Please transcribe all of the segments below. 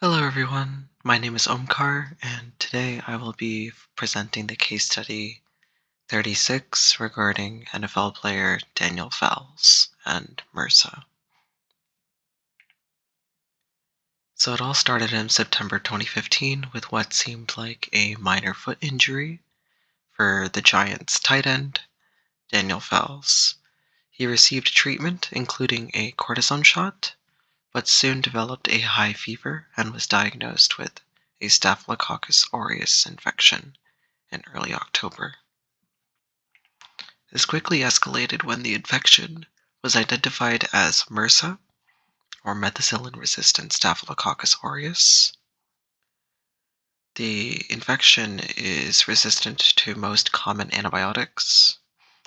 Hello everyone, my name is Omkar, and today I will be presenting the case study 36 regarding NFL player Daniel Fowles and MRSA. So it all started in September 2015 with what seemed like a minor foot injury for the Giants tight end, Daniel Fowles. He received treatment, including a cortisone shot, but soon developed a high fever and was diagnosed with a Staphylococcus aureus infection in early October. This quickly escalated when the infection was identified as MRSA, or Methicillin-Resistant Staphylococcus aureus. The infection is resistant to most common antibiotics.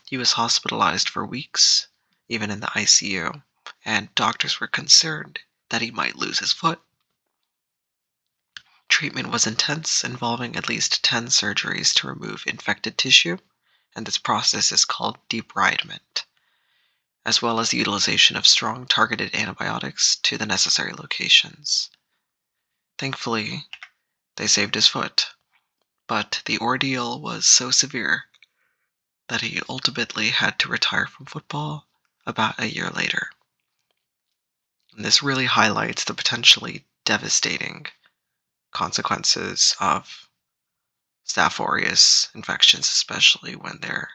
He was hospitalized for weeks, even in the ICU, and doctors were concerned that he might lose his foot. Treatment was intense, involving at least 10 surgeries to remove infected tissue, and this process is called debridement, as well as the utilization of strong targeted antibiotics to the necessary locations. Thankfully, they saved his foot, but the ordeal was so severe that he ultimately had to retire from football about a year later. And this really highlights the potentially devastating consequences of Staph aureus infections, especially when they're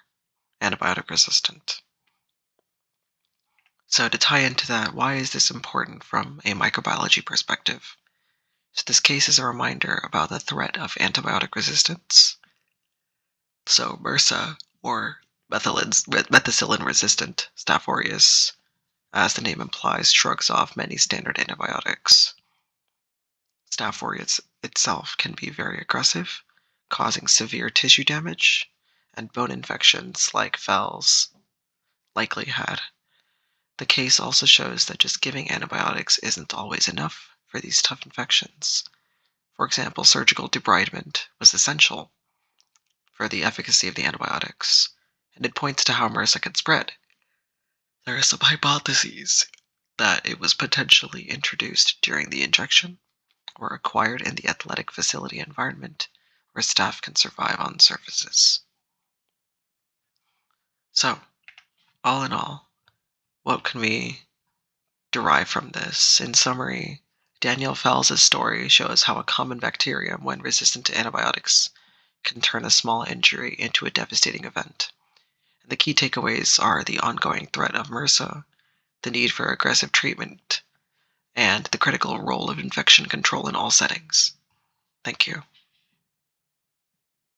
antibiotic resistant. So to tie into that, why is this important from a microbiology perspective? So this case is a reminder about the threat of antibiotic resistance. So MRSA, or methicillin-resistant Staph aureus, as the name implies, shrugs off many standard antibiotics. Staph aureus itself can be very aggressive, causing severe tissue damage, and bone infections like Fowles likely had. The case also shows that just giving antibiotics isn't always enough for these tough infections. For example, surgical debridement was essential for the efficacy of the antibiotics, and it points to how MRSA can spread. There are some hypotheses that it was potentially introduced during the injection or acquired in the athletic facility environment where staff can survive on surfaces. So, all in all, what can we derive from this? In summary, Daniel Fowles' story shows how a common bacterium, when resistant to antibiotics, can turn a small injury into a devastating event. And the key takeaways are the ongoing threat of MRSA, the need for aggressive treatment, and the critical role of infection control in all settings. Thank you.